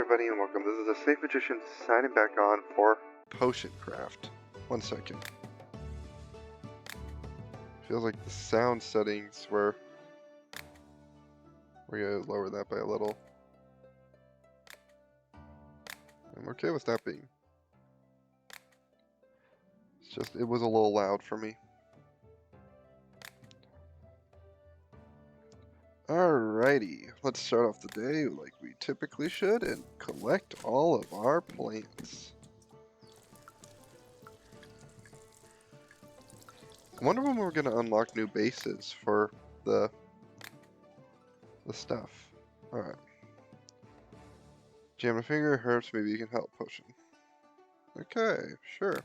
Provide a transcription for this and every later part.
everybody and welcome. This is the SafeMagician signing back on for potion craft. 1 second. Feels like the sound settings were... We're gonna lower that by a little. I'm okay with that being. It's just, it was a little loud for me. Alrighty, let's start off the day like we typically should and collect all of our plants. I wonder when we're gonna unlock new bases for the stuff. Alright. Jam a finger, herbs, maybe you can help. Potion. Okay, sure.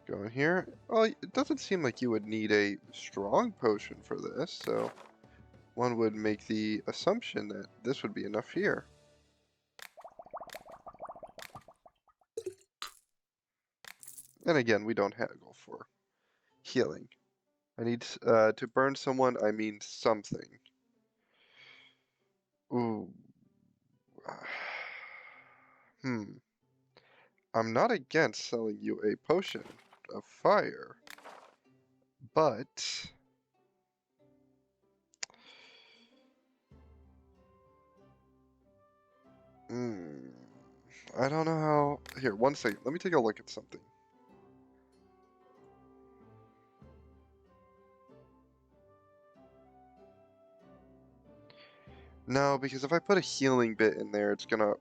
Go in here. Well, it doesn't seem like you would need a strong potion for this, so one would make the assumption that this would be enough here. And again, we don't haggle for healing. I need to burn someone, I mean something. Ooh. I'm not against selling you a potion of fire, but... I don't know how... Here, 1 second. Let me take a look at something. No, because if I put a healing bit in there, it's gonna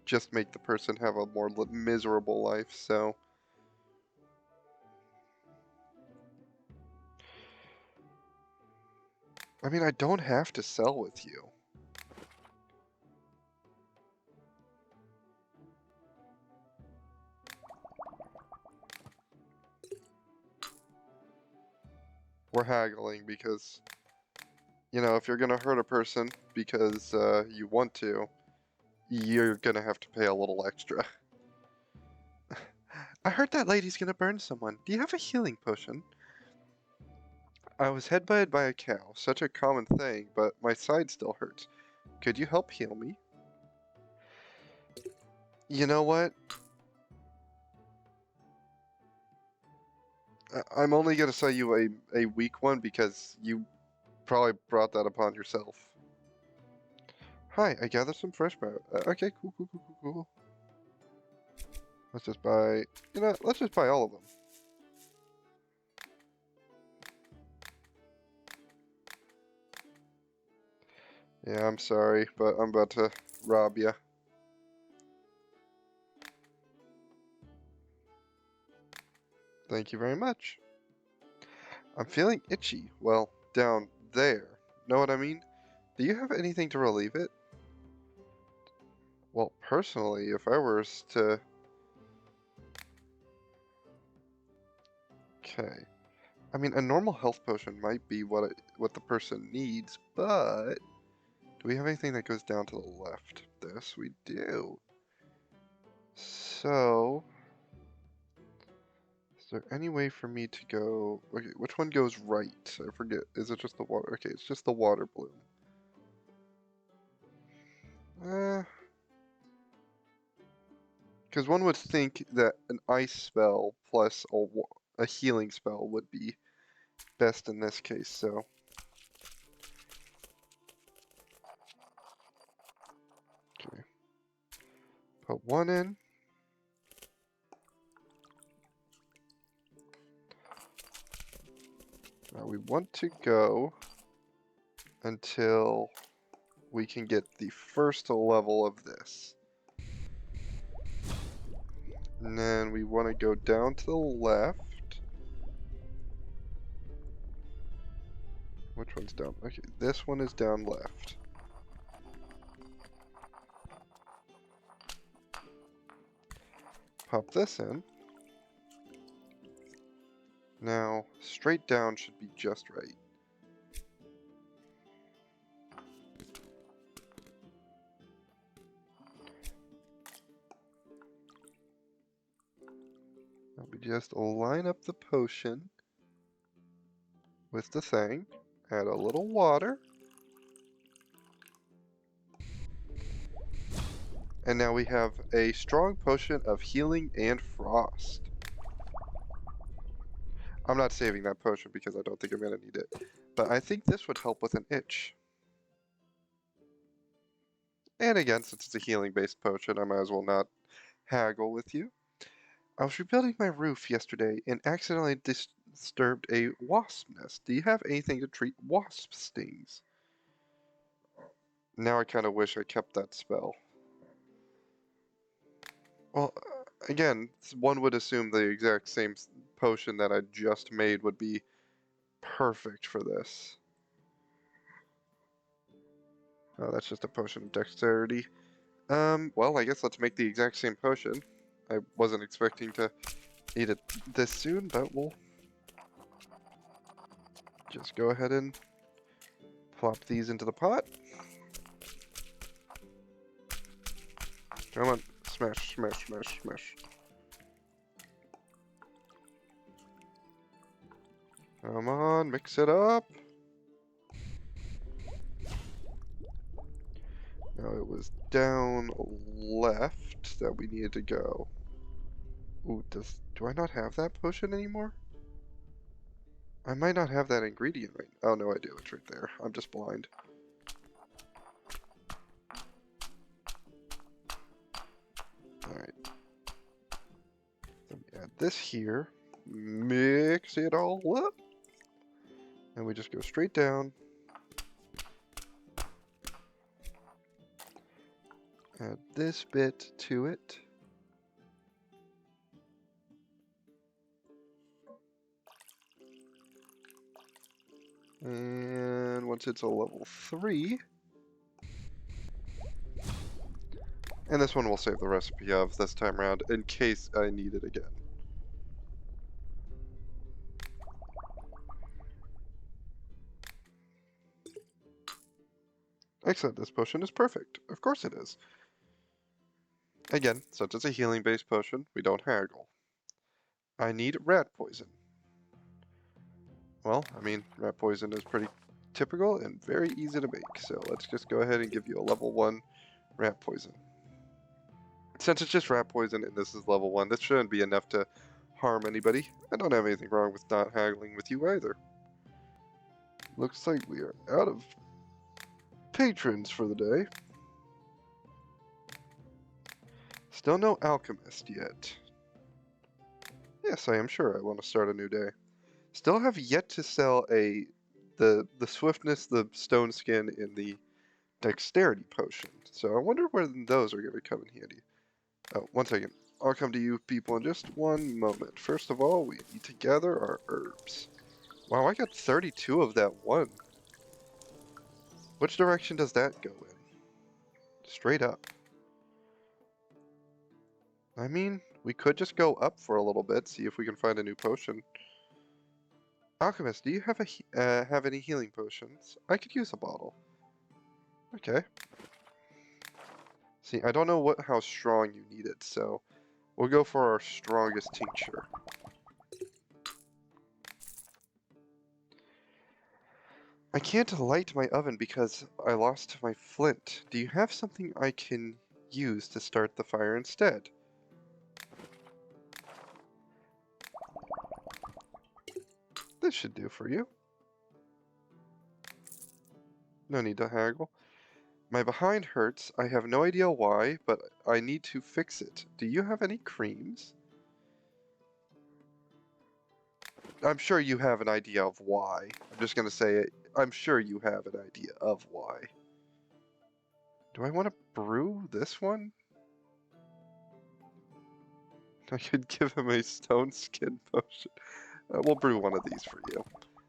just make the person have a more miserable life, so... I mean, I don't have to sell with you. We're haggling because, you know, if you're gonna hurt a person because you want to, you're gonna have to pay a little extra. I heard that lady's gonna burn someone. Do you have a healing potion? I was headbutted by a cow. Such a common thing, but my side still hurts. Could you help heal me? You know what? I'm only gonna sell you a weak one because you probably brought that upon yourself. Hi, I gathered some fresh powder. Okay, cool. Let's just buy, you know, let's just buy all of them. Yeah, I'm sorry, but I'm about to rob you. Thank you very much. I'm feeling itchy. Well, down there. Know what I mean? Do you have anything to relieve it? Well, personally, if I were to... Okay. I mean, a normal health potion might be what the person needs, but... Do we have anything that goes down to the left? This we do. So... Is there any way for me to go... Okay, which one goes right? I forget. Is it just the water? Okay, it's just the water bloom. Because one would think that an ice spell plus a healing spell would be best in this case, so... Okay. Put one in. Now we want to go until we can get the first level of this. And then we want to go down to the left. Which one's down? Okay, this one is down left. Pop this in. Now, straight down should be just right. Now we just line up the potion with the thing. Add a little water. And now we have a strong potion of healing and frost. I'm not saving that potion because I don't think I'm going to need it. But I think this would help with an itch. And again, since it's a healing-based potion, I might as well not haggle with you. I was rebuilding my roof yesterday and accidentally disturbed a wasp nest. Do you have anything to treat wasp stings? Now I kind of wish I kept that spell. Well, again, one would assume the exact same potion that I just made would be perfect for this. Oh, that's just a potion of dexterity. Well, I guess let's make the exact same potion. I wasn't expecting to need it this soon, but we'll just go ahead and plop these into the pot. Come on, smash, smash, smash, smash. Come on, mix it up. Now it was down left that we needed to go. Ooh, do I not have that potion anymore? I might not have that ingredient right. Oh no, I do. It's right there. I'm just blind. Alright. Let me add this here. Mix it all up. And we just go straight down. Add this bit to it. And once it's a level 3, and this one we'll save the recipe of this time around in case I need it again. Excellent, this potion is perfect. Of course it is. Again, since it's a healing-based potion, we don't haggle. I need rat poison. Well, I mean, rat poison is pretty typical and very easy to make, so let's just go ahead and give you a level 1 rat poison. Since it's just rat poison and this is level 1, this shouldn't be enough to harm anybody. I don't have anything wrong with not haggling with you either. Looks like we are out of patrons for the day. Still no alchemist yet. Yes, I am sure I want to start a new day. Still have yet to sell the swiftness, the stone skin, and the dexterity potion. So I wonder when those are going to come in handy. Oh, one second. I'll come to you people in just one moment. First of all, we need to gather our herbs. Wow, I got 32 of that one. Which direction does that go in? Straight up. I mean, we could just go up for a little bit, see if we can find a new potion. Alchemist, do you have any healing potions? I could use a bottle. Okay. See, I don't know how strong you need it, so we'll go for our strongest tincture. I can't light my oven because I lost my flint. Do you have something I can use to start the fire instead? This should do for you. No need to haggle. My behind hurts. I have no idea why, but I need to fix it. Do you have any creams? I'm sure you have an idea of why. I'm just gonna say it. I'm sure you have an idea of why. Do I want to brew this one? I could give him a stone skin potion. We'll brew one of these for you.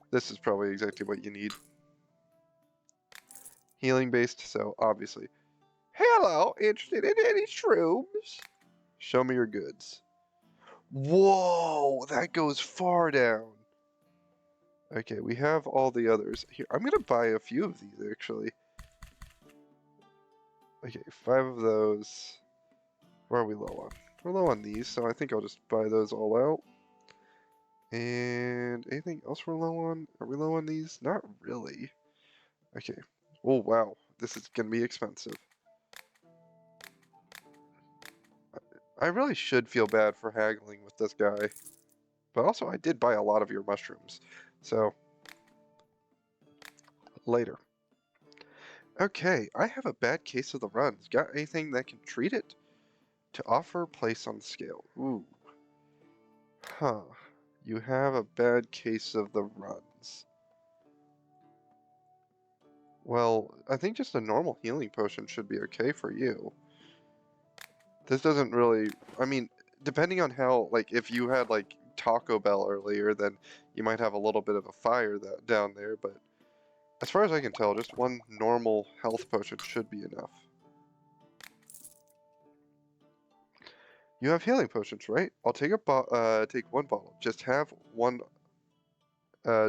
This is probably exactly what you need. Healing based, so obviously. Hello, interested in any shrooms? Show me your goods. Whoa, that goes far down. Okay, we have all the others. Here, I'm gonna buy a few of these actually. Okay, 5 of those. Where are we low on? We're low on these, so I think I'll just buy those all out. And anything else we're low on? Are we low on these? Not really. Okay. Oh, wow. This is gonna be expensive. I really should feel bad for haggling with this guy. But also, I did buy a lot of your mushrooms. So, later. Okay, I have a bad case of the runs. Got anything that can treat it? To offer place on the scale. Ooh. Huh. You have a bad case of the runs. Well, I think just a normal healing potion should be okay for you. This doesn't really... I mean, depending on how... Like, if you had, like, Taco Bell earlier, then you might have a little bit of a fire down there, but... As far as I can tell, just one normal health potion should be enough. You have healing potions, right? I'll take take one bottle. Just have one,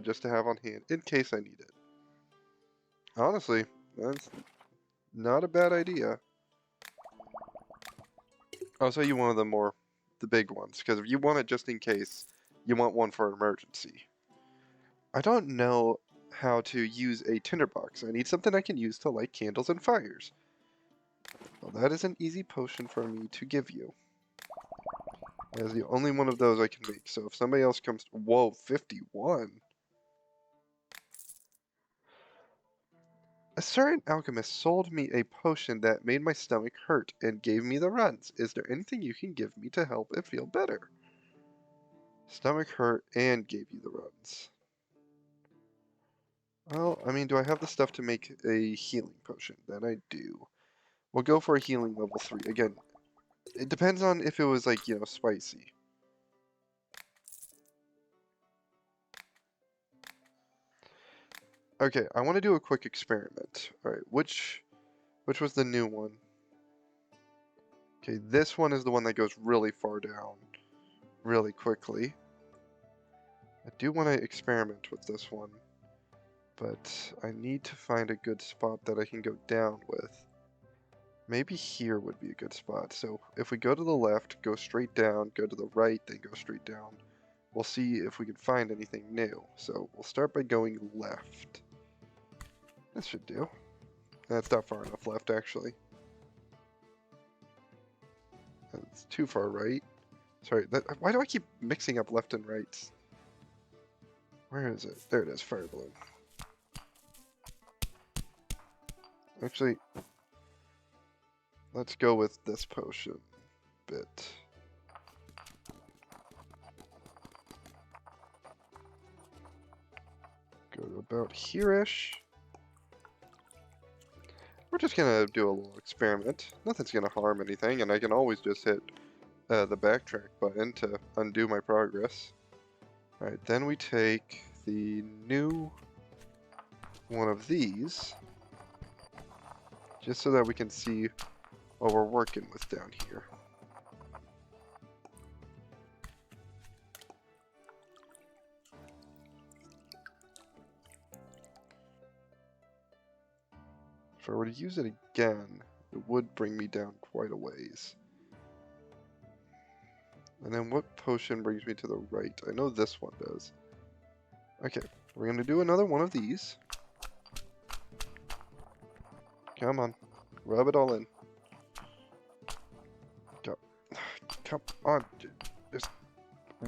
just to have on hand in case I need it. Honestly, that's not a bad idea. I'll tell you one of the big ones, because if you want it just in case, you want one for an emergency. I don't know how to use a tinderbox. I need something I can use to light candles and fires. Well, that is an easy potion for me to give you. That is the only one of those I can make, so if somebody else comes... Whoa, 51? A certain alchemist sold me a potion that made my stomach hurt and gave me the runs. Is there anything you can give me to help it feel better? Stomach hurt and gave you the runs. Well, I mean, do I have the stuff to make a healing potion? Then I do. We'll go for a healing level 3. Again, it depends on if it was, like, you know, spicy. Okay, I want to do a quick experiment. Alright, which was the new one? Okay, this one is the one that goes really far down, really quickly. I do want to experiment with this one, but I need to find a good spot that I can go down with. Maybe here would be a good spot. So if we go to the left, go straight down, go to the right, then go straight down, we'll see if we can find anything new. So we'll start by going left. This should do. That's not far enough left, actually. That's too far right. Sorry, why do I keep mixing up left and right? Where is it? There it is, fire balloon. Actually, let's go with this potion bit. Go to about here-ish. We're just gonna do a little experiment. Nothing's gonna harm anything, and I can always just hit the backtrack button to undo my progress. Alright, then we take the new one of these, just so that we can see what we're working with down here. If I were to use it again, it would bring me down quite a ways. And then what potion brings me to the right? I know this one does. Okay, we're going to do another one of these. Come on, rub it all in. Go. Come on, just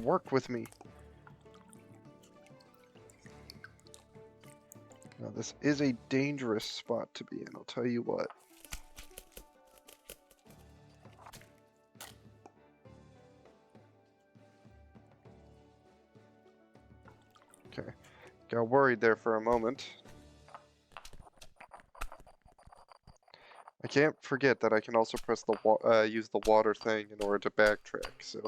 work with me. Now this is a dangerous spot to be in, I'll tell you what. Okay, got worried there for a moment. I can't forget that I can also press the use the water thing in order to backtrack, so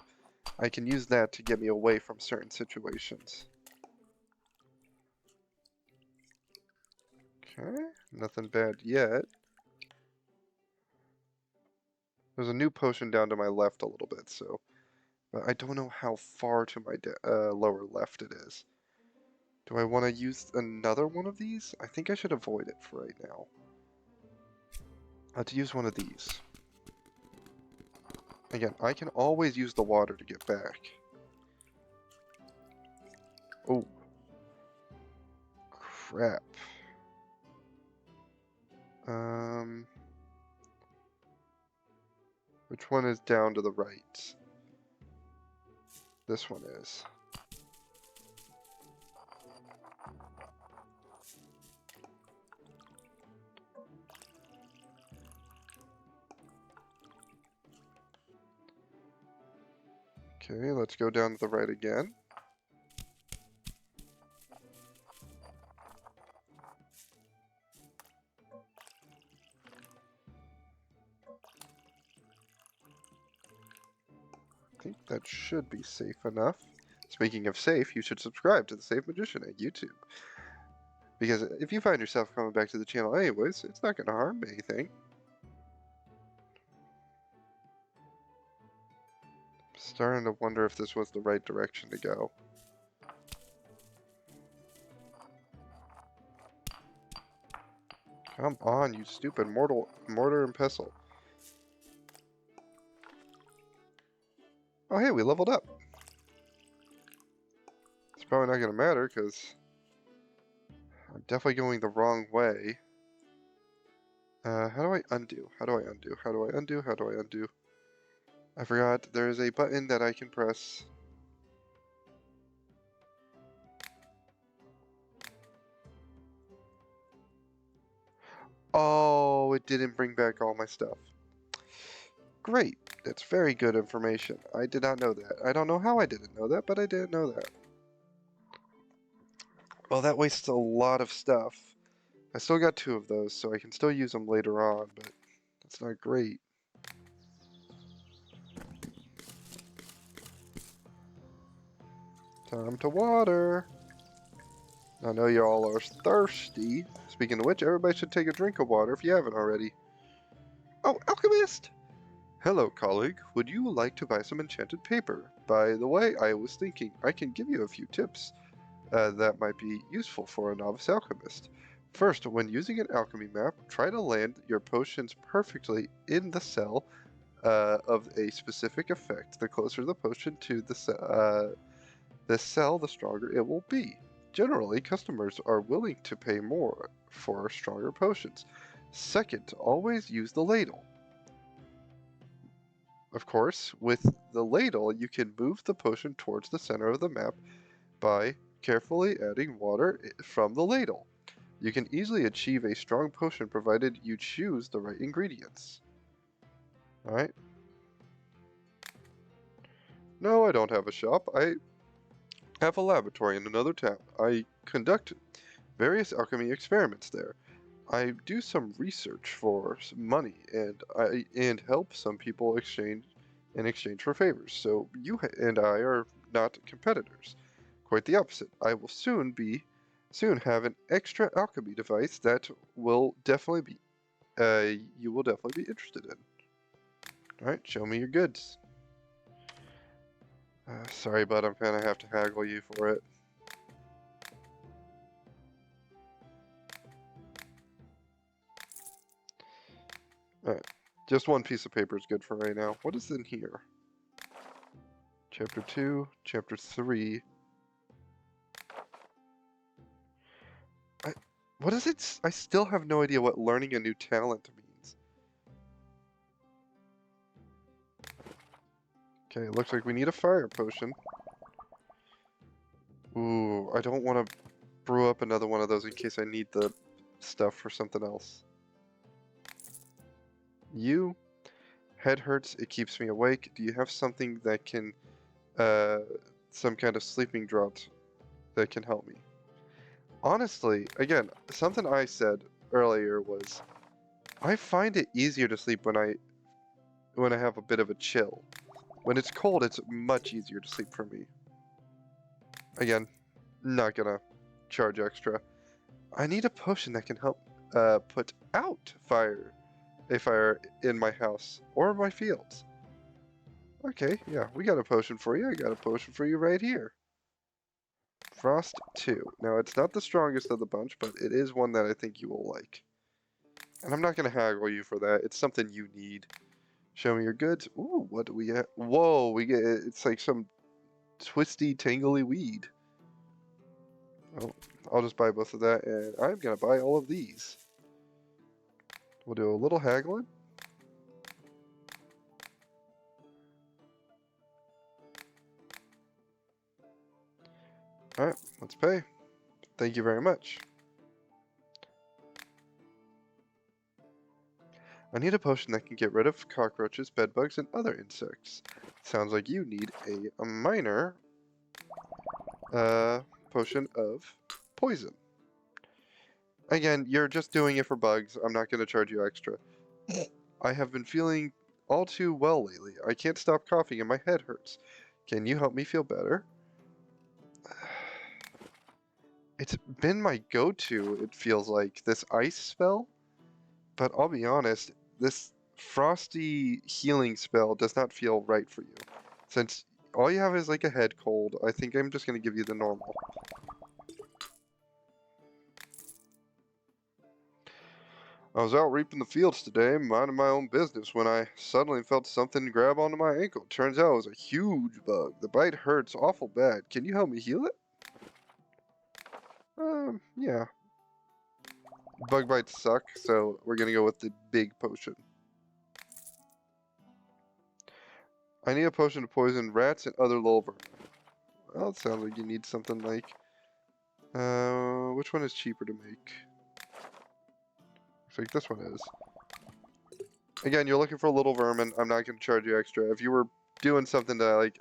I can use that to get me away from certain situations. Okay, nothing bad yet. There's a new potion down to my left a little bit, so... But I don't know how far to my lower left it is. Do I want to use another one of these? I think I should avoid it for right now. I have to use one of these. Again, I can always use the water to get back. Oh. Crap. Which one is down to the right? This one is. Okay, let's go down to the right again. I think that should be safe enough. Speaking of safe, you should subscribe to the SafeMagician at YouTube. Because if you find yourself coming back to the channel anyways, it's not going to harm anything. Starting to wonder if this was the right direction to go. Come on, you stupid mortar and pestle. Oh hey, we leveled up. It's probably not going to matter because I'm definitely going the wrong way. How do I undo? How do I undo? How do I undo? How do I undo? I forgot there is a button that I can press. Oh, it didn't bring back all my stuff. Great. That's very good information. I did not know that. I don't know how I didn't know that, but I didn't know that. Well, that wastes a lot of stuff. I still got 2 of those, so I can still use them later on, but that's not great. Time to water. I know you all are thirsty. Speaking of which, everybody should take a drink of water if you haven't already. Oh, alchemist! Hello, colleague. Would you like to buy some enchanted paper? By the way, I was thinking I can give you a few tips that might be useful for a novice alchemist. First, when using an alchemy map, try to land your potions perfectly in the cell of a specific effect. The closer the potion to the cell, the stronger it will be. Generally, customers are willing to pay more for stronger potions. Second, always use the ladle. Of course, with the ladle, you can move the potion towards the center of the map by carefully adding water from the ladle. You can easily achieve a strong potion provided you choose the right ingredients. Alright. No, I don't have a shop. I have a laboratory in another town. I conduct various alchemy experiments there. I do some research for some money, and help some people in exchange for favors. So you and I are not competitors. Quite the opposite. I will soon have an extra alchemy device that will definitely be you will definitely be interested in. All right, show me your goods. Sorry, bud, I'm gonna have to haggle you for it. Alright, just one piece of paper is good for right now. What is in here? Chapter 2, Chapter 3. What is it? I still have no idea what learning a new talent means. Okay, it looks like we need a fire potion. Ooh, I don't want to brew up another one of those in case I need the stuff for something else. You, head hurts, it keeps me awake. Do you have something that can, some kind of sleeping draught that can help me? Honestly, again, something I said earlier was, I find it easier to sleep when I have a bit of a chill. When it's cold, it's much easier to sleep for me. Again, not gonna charge extra. I need a potion that can help put out a fire in my house or my fields. Okay, yeah, we got a potion for you. I got a potion for you right here. Frost 2. Now, it's not the strongest of the bunch, but it is one that I think you will like. And I'm not going to haggle you for that. It's something you need. Show me your goods. Ooh, what do we get? Whoa, we get, it's like some twisty, tangly weed. Oh, I'll just buy both of that, and I'm going to buy all of these. We'll do a little haggling. Alright, let's pay. Thank you very much. I need a potion that can get rid of cockroaches, bedbugs, and other insects. Sounds like you need a minor potion of poison. Again, you're just doing it for bugs. I'm not going to charge you extra. I have been feeling all too well lately. I can't stop coughing and my head hurts. Can you help me feel better? It's been my go-to, it feels like, this ice spell. But I'll be honest, this frosty healing spell does not feel right for you. Since all you have is like a head cold, I think I'm just going to give you the normal. I was out reaping the fields today, minding my own business, when I suddenly felt something grab onto my ankle. Turns out it was a huge bug. The bite hurts awful bad. Can you help me heal it? Yeah. Bug bites suck, so we're gonna go with the big potion. I need a potion to poison rats and other little vermin. Well, it sounds like you need something like... which one is cheaper to make? I think this one is. Again, you're looking for a little vermin. I'm not going to charge you extra. If you were doing something to, like,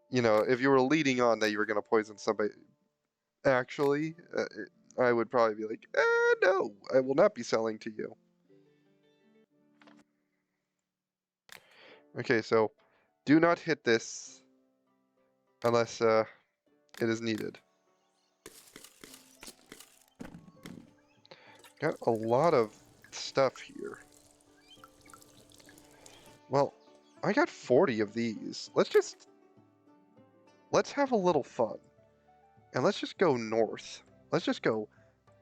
you know, if you were leading on that you were going to poison somebody, actually, I would probably be like, no, I will not be selling to you. Okay, so do not hit this unless it is needed. Got a lot of stuff here. Well, I got 40 of these. Let's have a little fun. And let's just go north. Let's just go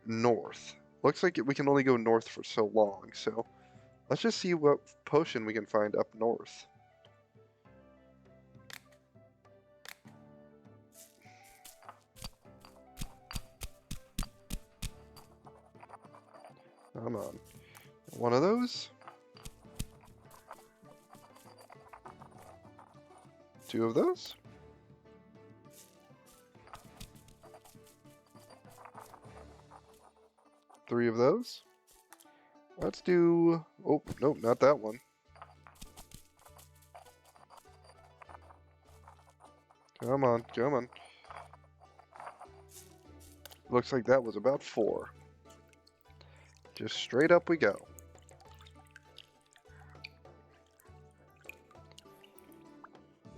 north. Looks like we can only go north for so long, so let's just see what potion we can find up north. Come on. One of those. Two of those. Three of those. Let's do... Oh, nope, not that one. Come on, come on. Looks like that was about 4. Just straight up we go.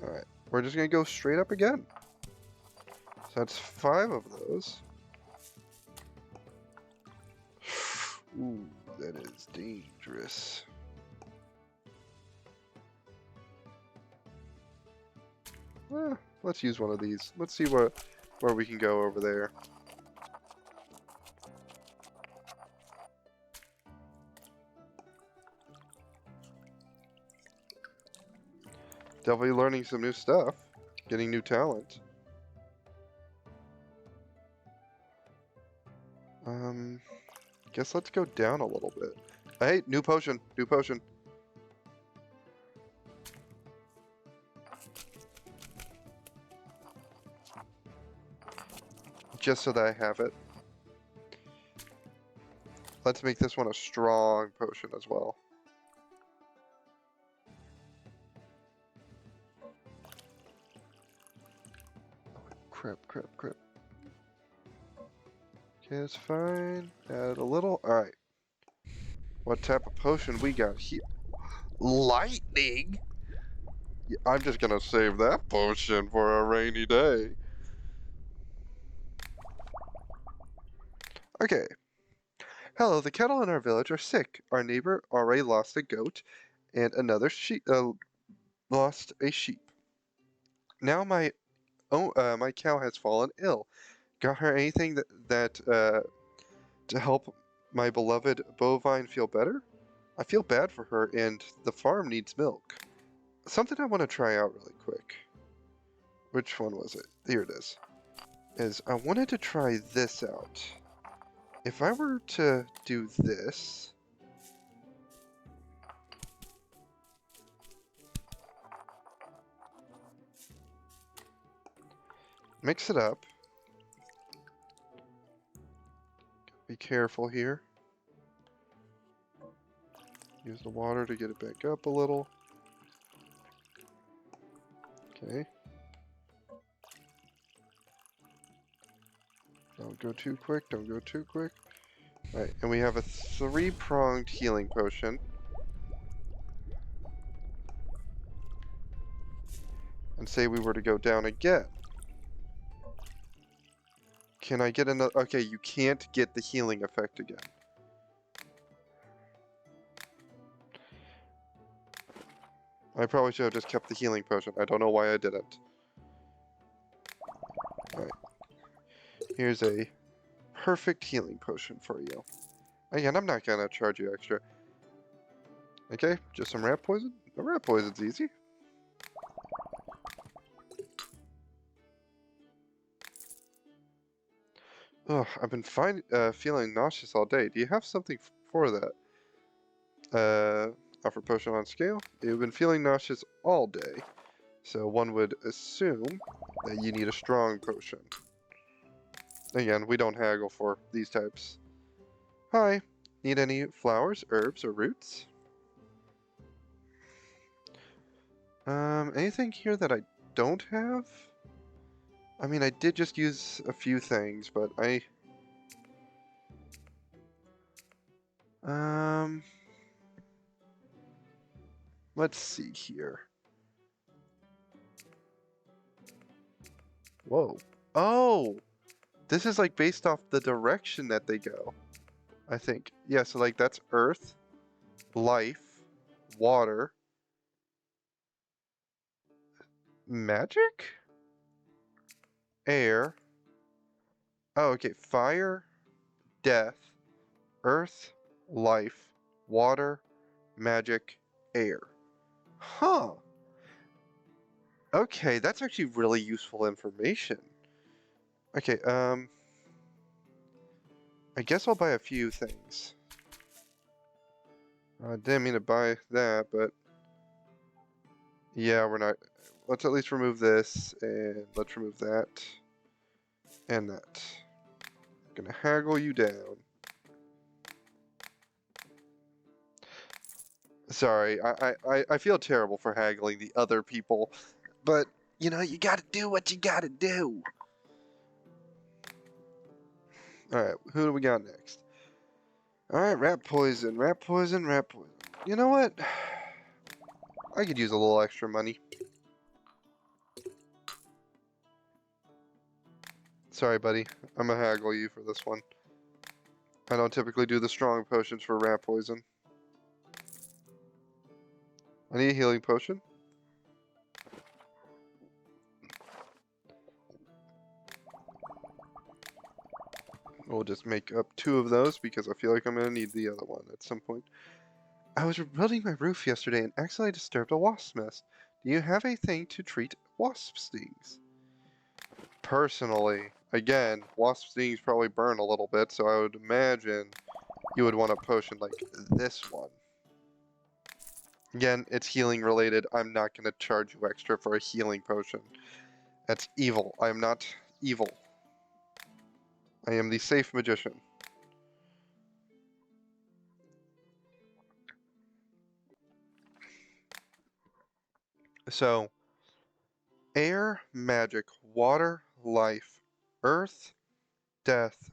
Alright, we're just gonna go straight up again. So that's 5 of those. Ooh, that is dangerous. Let's use one of these. Let's see where we can go over there. Definitely learning some new stuff. Getting new talent. Guess let's go down a little bit. Hey, new potion. New potion. Just so that I have it. Let's make this one a strong potion as well. Crap, crap, crap. Okay, that's fine. Add a little. Alright. What type of potion we got here? Lightning? Yeah, I'm just gonna save that potion for a rainy day. Okay. Hello, the cattle in our village are sick. Our neighbor already lost a goat, and another sheep lost a sheep. Now my cow has fallen ill. Got her anything to help my beloved bovine feel better? I feel bad for her, and the farm needs milk. Something I want to try out really quick. Which one was it? Here it is I wanted to try this out. If I were to do this... Mix it up. Be careful here. Use the water to get it back up a little. Okay. Don't go too quick, don't go too quick. Alright, and we have a 3-pronged healing potion. And say we were to go down again. Can I get another? Okay, you can't get the healing effect again. I probably should have just kept the healing potion. I don't know why I didn't. Alright. Here's a perfect healing potion for you. Again, I'm not gonna charge you extra. Okay, just some rat poison? The rat poison's easy. Ugh, I've been feeling nauseous all day. Do you have something for that? Offer potion on scale. You've been feeling nauseous all day, so one would assume that you need a strong potion. Again, we don't haggle for these types. Hi, need any flowers, herbs, or roots? Anything here that I don't have? I mean, I did just use a few things, but let's see here. Whoa. Oh! This is like based off the direction that they go, I think. Yeah, so like that's earth, life, water, magic? Air. Oh, okay. Fire, death, earth, life, water, magic, air. Huh. Okay, that's actually really useful information. Okay, I guess I'll buy a few things. I didn't mean to buy that, but yeah, we're not. Let's at least remove this, and let's remove that, and that. I'm gonna haggle you down. Sorry, I feel terrible for haggling the other people, but you know, you gotta do what you gotta do. Alright, who do we got next? Alright, rat poison, rat poison, rat poison. You know what? I could use a little extra money. Sorry, buddy. I'm gonna haggle you for this one. I don't typically do the strong potions for rat poison. I need a healing potion. We'll just make up 2 of those because I feel like I'm gonna need the other one at some point. I was rebuilding my roof yesterday and accidentally disturbed a wasp nest. Do you have a thing to treat wasp stings? Personally, again, wasp stings probably burn a little bit, so I would imagine you would want a potion like this one. Again, it's healing related. I'm not going to charge you extra for a healing potion. That's evil. I am not evil. I am the safe magician. So, air, magic, water, life, earth, death,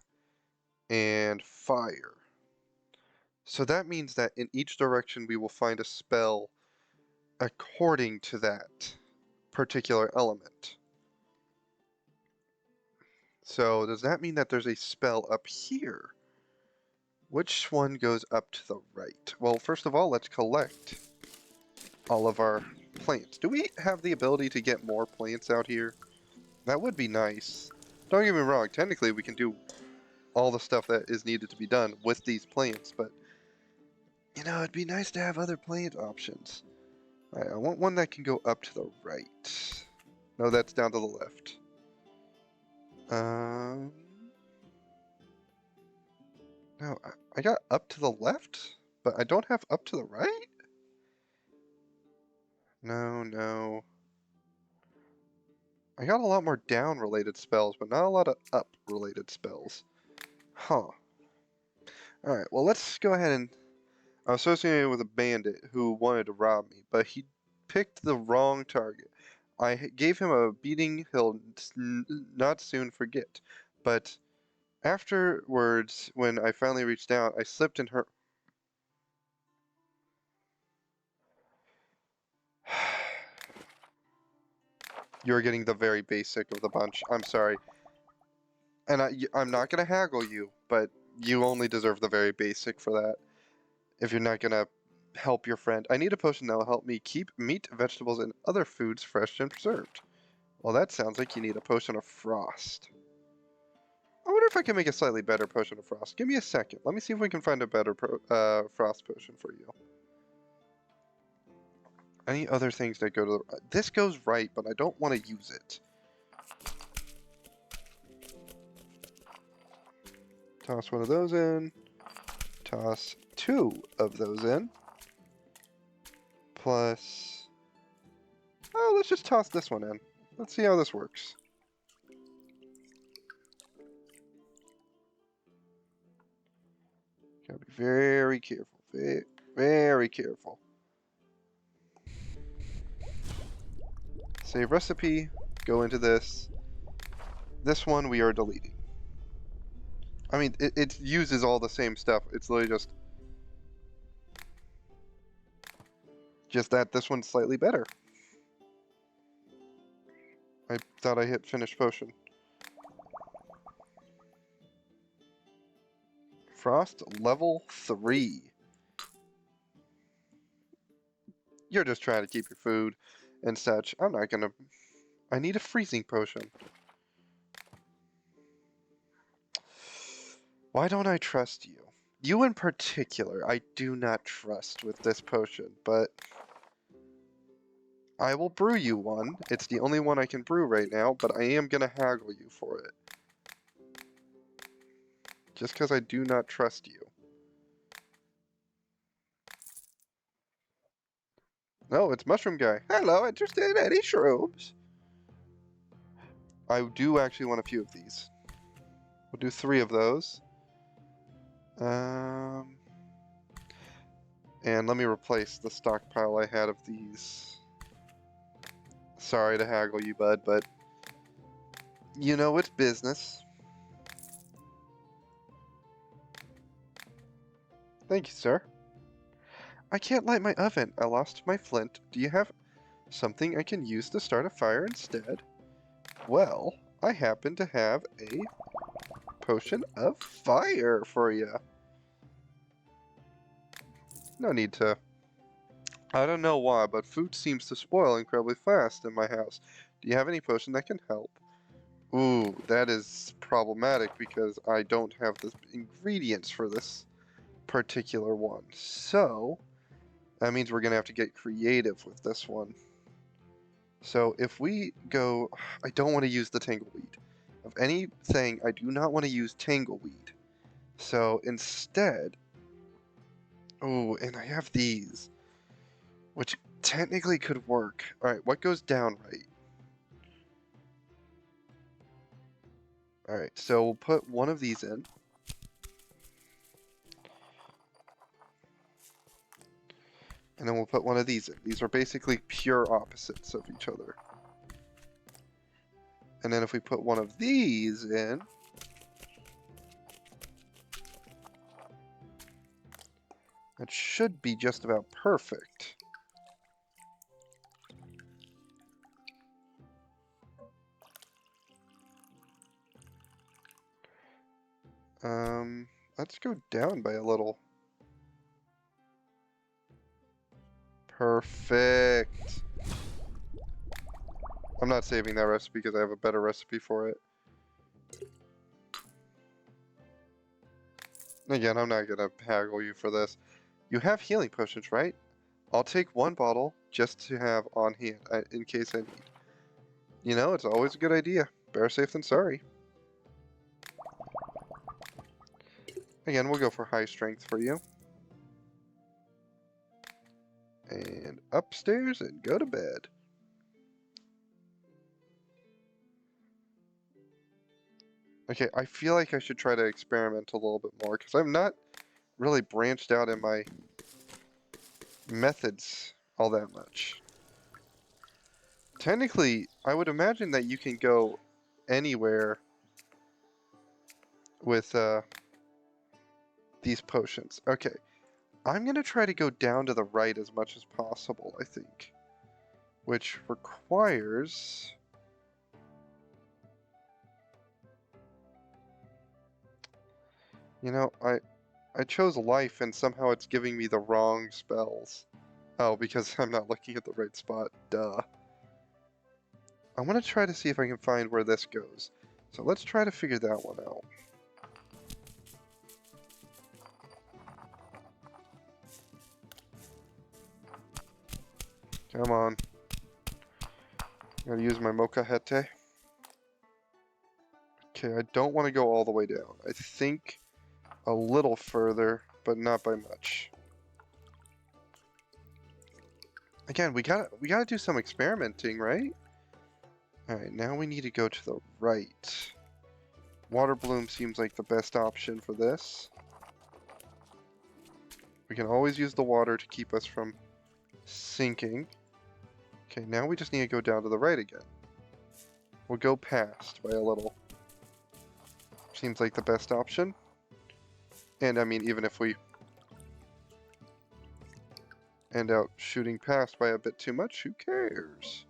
and fire. So that means that in each direction we will find a spell according to that particular element. So does that mean that there's a spell up here? Which one goes up to the right? Well, first of all, let's collect all of our plants. Do we have the ability to get more plants out here? That would be nice. Don't get me wrong, technically we can do all the stuff that is needed to be done with these plants, but you know, it'd be nice to have other plant options. Alright, I want one that can go up to the right. No, that's down to the left. No, I got up to the left, but I don't have up to the right? No, no. I got a lot more down-related spells, but not a lot of up-related spells. Huh. Alright, well let's go ahead and... I'm associated with a bandit who wanted to rob me, but he picked the wrong target. I gave him a beating he'll not soon forget, but afterwards, when I finally reached out, I slipped and hurt... You're getting the very basic of the bunch. I'm sorry. And I'm not gonna haggle you, but you only deserve the very basic for that. If you're not gonna help your friend. I need a potion that will help me keep meat, vegetables, and other foods fresh and preserved. Well, that sounds like you need a potion of frost. I wonder if I can make a slightly better potion of frost. Give me a second. Let me see if we can find a better frost potion for you. Any other things that go to the... This goes right, but I don't want to use it. Toss one of those in. Toss 2 of those in. Plus... Oh, let's just toss this one in. Let's see how this works. Gotta be very careful. Very, very careful. Save recipe. Go into this. This one we are deleting. I mean, it uses all the same stuff. It's literally just that this one's slightly better. I thought I hit finish potion. Frost level 3. You're just trying to keep your food and such. I'm not gonna... I need a freezing potion. Why don't I trust you? You in particular, I do not trust with this potion, but... I will brew you one. It's the only one I can brew right now, but I am gonna haggle you for it. Just because I do not trust you. No, it's Mushroom Guy. Hello, interested in any shrooms? I do actually want a few of these. We'll do 3 of those. And let me replace the stockpile I had of these. Sorry to haggle you, bud, but you know it's business. Thank you, sir. I can't light my oven. I lost my flint. Do you have something I can use to start a fire instead? Well, I happen to have a potion of fire for you. No need to... I don't know why, but food seems to spoil incredibly fast in my house. Do you have any potion that can help? Ooh, that is problematic because I don't have the ingredients for this particular one. So, that means we're going to have to get creative with this one. So if we go... I don't want to use the tangleweed. Of anything, I do not want to use tangleweed. So instead... Oh, and I have these. Which technically could work. Alright, what goes down right? Alright, so we'll put one of these in. And then we'll put one of these in. These are basically pure opposites of each other. And then if we put one of these in... That should be just about perfect. Let's go down by a little. Perfect. I'm not saving that recipe because I have a better recipe for it. Again, I'm not gonna haggle you for this. You have healing potions, right? I'll take 1 bottle just to have on hand in case I need. You know, it's always a good idea. Better safe than sorry. Again, we'll go for high strength for you. And upstairs and go to bed. Okay, I feel like I should try to experiment a little bit more, because I'm not really branched out in my methods all that much. Technically, I would imagine that you can go anywhere with these potions. Okay, I'm gonna try to go down to the right as much as possible, I think. Which requires... You know, I chose life and somehow it's giving me the wrong spells. Oh, because I'm not looking at the right spot. Duh. I want to try to see if I can find where this goes. So let's try to figure that one out. Come on. Gotta use my Mokahete. Okay, I don't want to go all the way down. I think a little further, but not by much. Again, we gotta do some experimenting, right? Alright, now we need to go to the right. Water bloom seems like the best option for this. We can always use the water to keep us from sinking. Okay, now we just need to go down to the right again. We'll go past by a little. Seems like the best option. And I mean, even if we end up shooting past by a bit too much, who cares?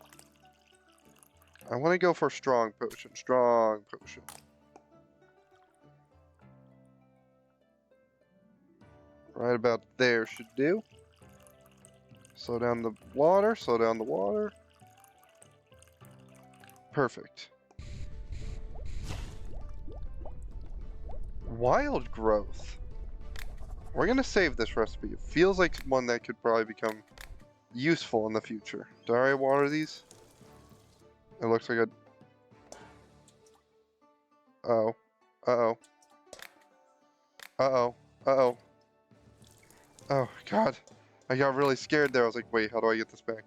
I want to go for strong potion. Strong potion. Right about there should do. Slow down the water. Slow down the water. Perfect. Wild growth. We're going to save this recipe. It feels like one that could probably become useful in the future. Do I water these? It looks like a... Uh-oh. Uh-oh. Uh-oh. Uh-oh. Oh, God. I got really scared there. I was like, wait, how do I get this back?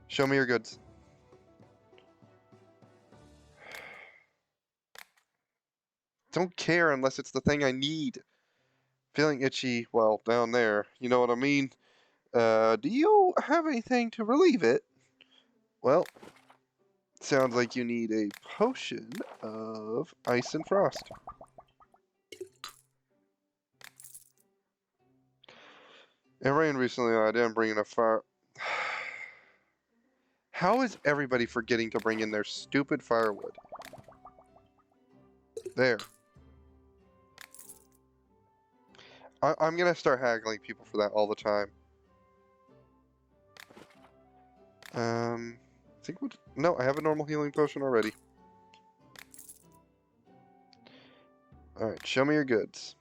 Show me your goods. Don't care unless it's the thing I need. Feeling itchy, well, down there. You know what I mean? Do you have anything to relieve it? Well, sounds like you need a potion of ice and frost. It rained recently, I didn't bring enough fire. How is everybody forgetting to bring in their stupid firewood? There. I'm gonna start haggling people for that all the time. I think no, I have a normal healing potion already. Alright, show me your goods.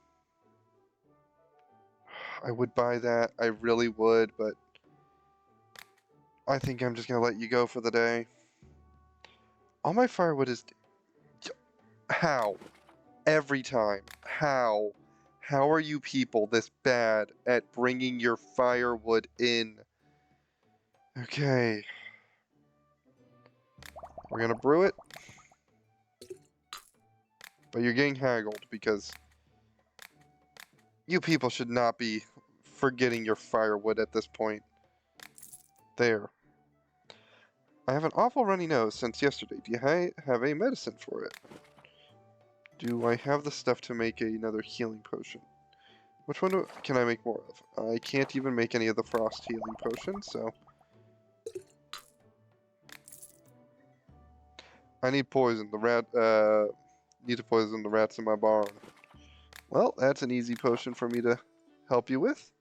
I would buy that, I really would, but I think I'm just gonna let you go for the day. All my firewood is... How? Every time. How? How are you people this bad at bringing your firewood in? Okay. We're gonna brew it. But you're getting haggled because you people should not be forgetting your firewood at this point. There. I have an awful runny nose since yesterday. Do you have a medicine for it? Do I have the stuff to make another healing potion? Which one can I make more of? I can't even make any of the frost healing potions, so... I need poison. Need to poison the rats in my barn. Well, that's an easy potion for me to help you with.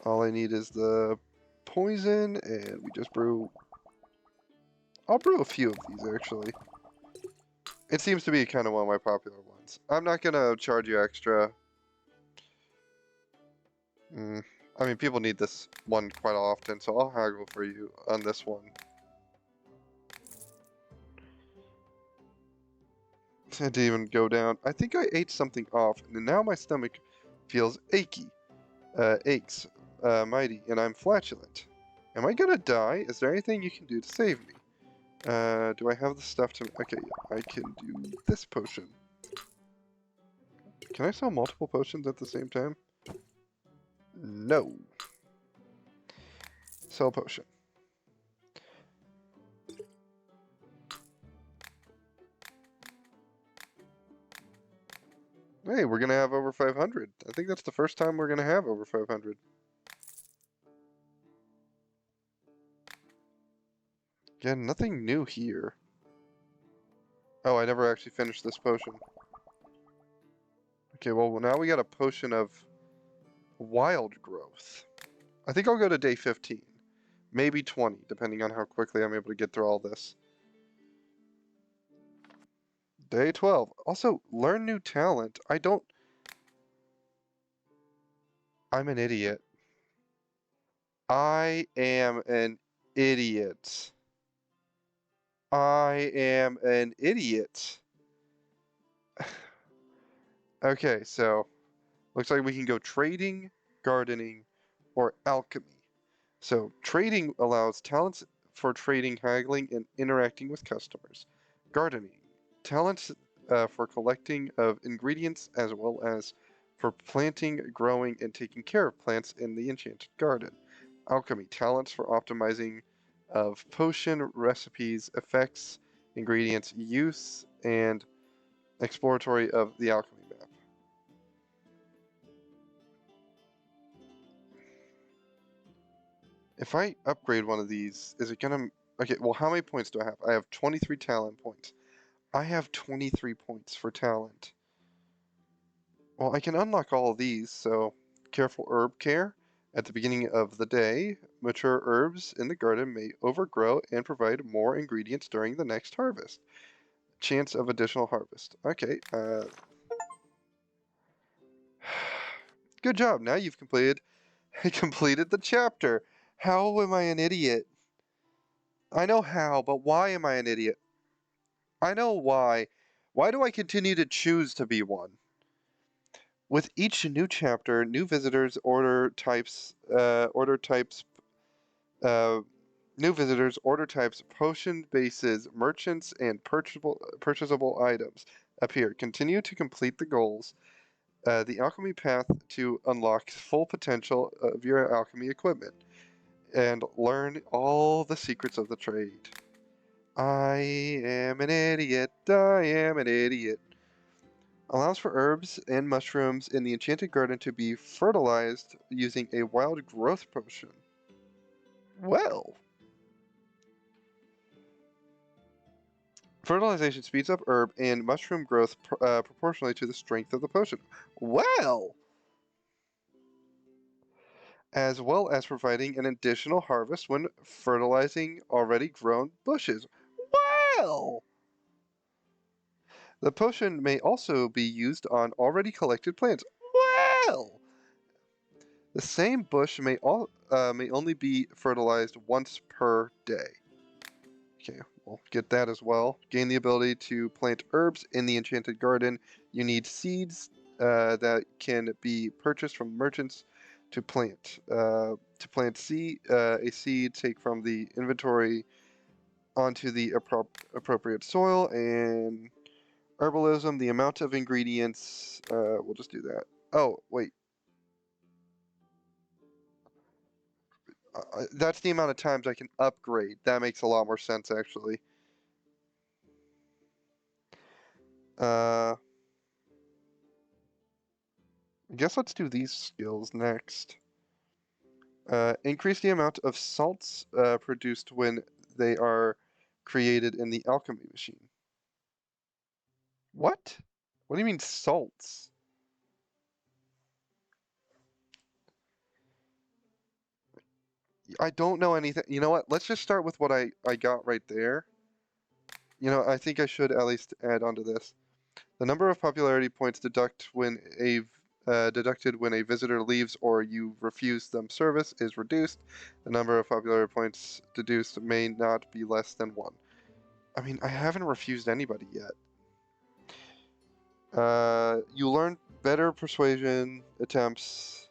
All I need is the poison, and we just brew... I'll brew a few of these, actually. It seems to be kind of one of my popular ones. I'm not gonna charge you extra. I mean, people need this one quite often, so I'll haggle for you on this one. I didn't even go down. I think I ate something off, and now my stomach feels achy. Aches. Mighty, and I'm flatulent. Am I gonna die? Is there anything you can do to save me? Do I have the stuff to... Okay, yeah, I can do this potion. Can I sell multiple potions at the same time? No. Sell potion. Hey, we're gonna have over 500. I think that's the first time we're gonna have over 500. Again, nothing new here. Oh, I never actually finished this potion. Okay, well now we got a potion of wild growth. I think I'll go to day 15. Maybe 20, depending on how quickly I'm able to get through all this. Day 12. Also, learn new talent. I'm an idiot. I am an idiot. I am an idiot. Okay, so looks like we can go trading, gardening, or alchemy. So trading allows talents for trading, haggling, and interacting with customers. Gardening, talents for collecting of ingredients as well as for planting, growing, and taking care of plants in the enchanted garden. Alchemy, talents for optimizing of potion recipes, effects, ingredients, use, and exploratory of the alchemy map. If I upgrade one of these, is it gonna... Okay, well, how many points do I have? I have 23 talent points. I have 23 points for talent. Well, I can unlock all of these, so careful herb care. At the beginning of the day, mature herbs in the garden may overgrow and provide more ingredients during the next harvest. Chance of additional harvest. Okay, good job. Now you've completed the chapter. How am I an idiot? I know how, but why am I an idiot? I know why. Why do I continue to choose to be one? With each new chapter, new visitors, uh, new visitors, order types, potion bases, merchants, and purchasable items appear. Continue to complete the goals. The alchemy path to unlock full potential of your alchemy equipment and learn all the secrets of the trade. I am an idiot. I am an idiot. Allows for herbs and mushrooms in the enchanted garden to be fertilized using a wild growth potion. Well, fertilization speeds up herb and mushroom growth proportionally to the strength of the potion. Well, as well as providing an additional harvest when fertilizing already grown bushes. Well, the potion may also be used on already collected plants. Well, the same bush may only be fertilized once per day. Okay, we'll get that as well. Gain the ability to plant herbs in the enchanted garden. You need seeds that can be purchased from merchants to plant. A seed, take from the inventory onto the appropriate soil. And herbalism, the amount of ingredients. We'll just do that. Oh, wait. That's the amount of times I can upgrade. That makes a lot more sense, actually. I guess let's do these skills next. Increase the amount of salts produced when they are created in the alchemy machine. What? What do you mean salts? I don't know anything. You know what? Let's just start with what I got right there. You know, I think I should at least add onto this. The number of popularity points deducted when a visitor leaves or you refuse them service is reduced. The number of popularity points deduced may not be less than 1. I mean, I haven't refused anybody yet. You learn better persuasion attempts.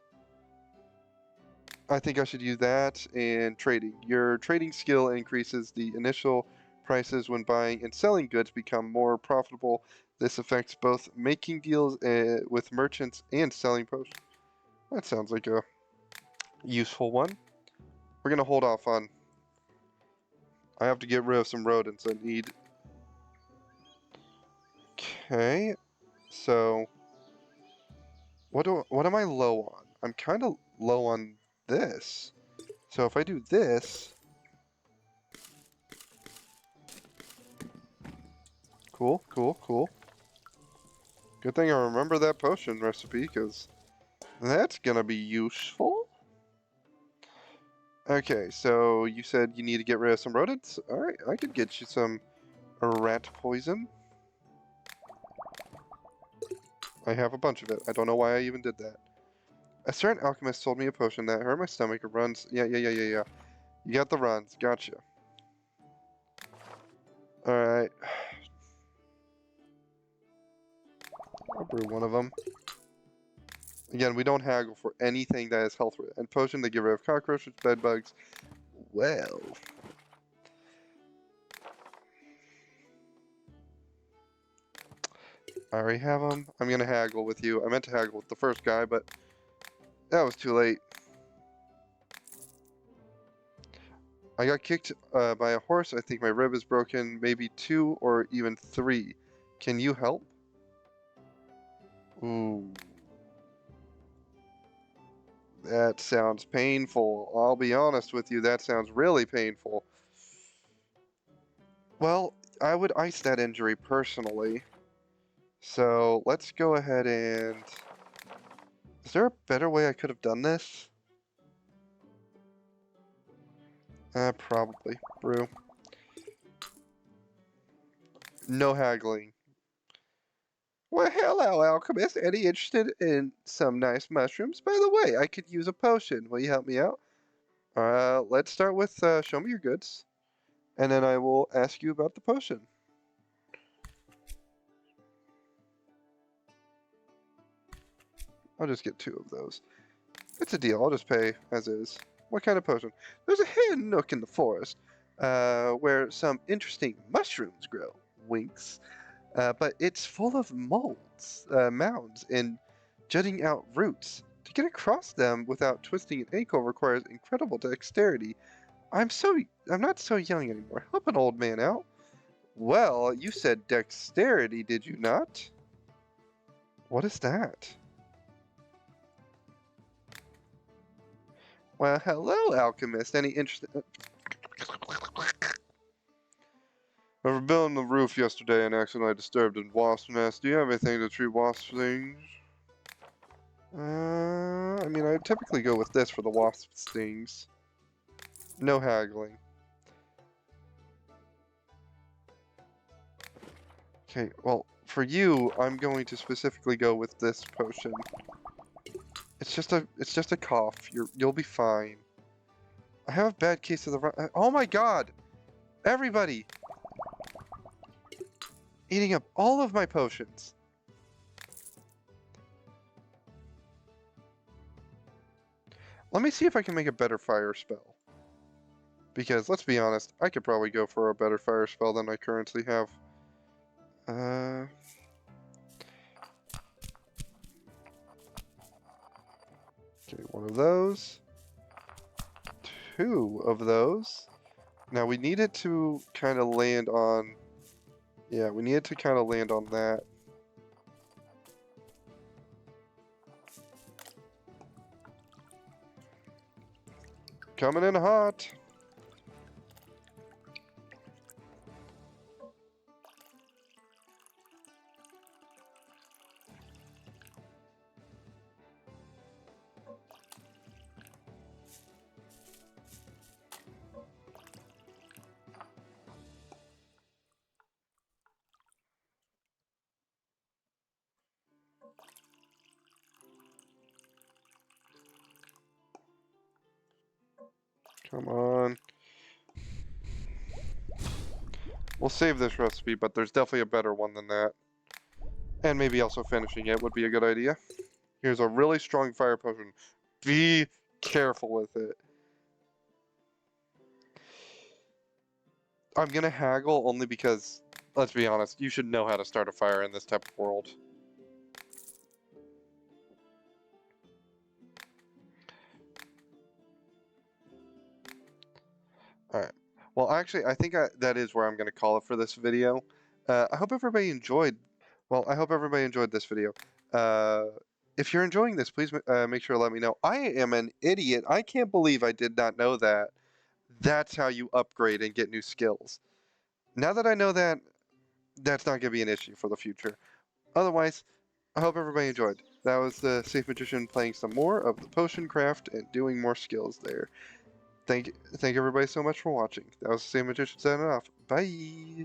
I think I should use that and trading. Your trading skill increases the initial Prices when buying and selling goods become more profitable. This affects both making deals with merchants and selling potions. That sounds like a useful one. We're gonna hold off on. I have to get rid of some rodents I need. Okay, so what am I low on? I'm kind of low on this. So if I do this, cool, cool, cool. Good thing I remember that potion recipe, because that's gonna be useful. Okay, so you said you need to get rid of some rodents? Alright, I could get you some rat poison. I have a bunch of it. I don't know why I even did that. A certain alchemist sold me a potion that hurt my stomach. It runs. Yeah. You got the runs. Gotcha. Alright. I'll brew one of them. Again, we don't haggle for anything that is health and potion to get rid of cockroaches, bed bugs. Well. I already have them. I'm gonna haggle with you. I meant to haggle with the first guy, but that was too late. I got kicked by a horse. I think my rib is broken. Maybe 2 or even 3. Can you help? Ooh. That sounds painful. I'll be honest with you, that sounds really painful. Well, I would ice that injury personally. So let's go ahead and... Is there a better way I could have done this? Probably. Brew. No haggling. Well, hello, alchemist. Any interested in some nice mushrooms? By the way, I could use a potion. Will you help me out? Let's start with show me your goods, and then I will ask you about the potion. I'll just get 2 of those. It's a deal. I'll just pay as is. What kind of potion? There's a hidden nook in the forest where some interesting mushrooms grow. Winks. But it's full of mounds, and jutting out roots. To get across them without twisting an ankle requires incredible dexterity. I'm not so young anymore. Help an old man out. Well, you said dexterity, did you not? What is that? Well, hello, alchemist. Any interest? I was building the roof yesterday and accidentally disturbed a wasp nest. Do you have anything to treat wasp stings? I mean, I typically go with this for the wasp stings. No haggling. Okay, well, for you, I'm going to specifically go with this potion. It's just a cough. You'll be fine. I have a bad case of the run. Oh my god! Everybody! Eating up all of my potions. Let me see if I can make a better fire spell. Because, let's be honest, I could probably go for a better fire spell than I currently have. Okay, 1 of those. 2 of those. Now, we need it to kind of land on... Yeah, we need it to kind of land on that. Coming in hot. Come on. We'll save this recipe, but there's definitely a better one than that. And maybe also finishing it would be a good idea. Here's a really strong fire potion. Be careful with it. I'm gonna haggle only because, let's be honest, you should know how to start a fire in this type of world. Alright. Well, actually, I think that is where I'm gonna call it for this video. I hope everybody enjoyed. Well, I hope everybody enjoyed this video. Uh, if you're enjoying this, please make sure to let me know. I am an idiot. I can't believe I did not know that. That's how you upgrade and get new skills. Now that I know that, that's not going to be an issue for the future. Otherwise, I hope everybody enjoyed. That was the Safe Magician playing some more of the potion craft and doing more skills there. Thank everybody so much for watching. That was the Safe Magician signing off. Bye!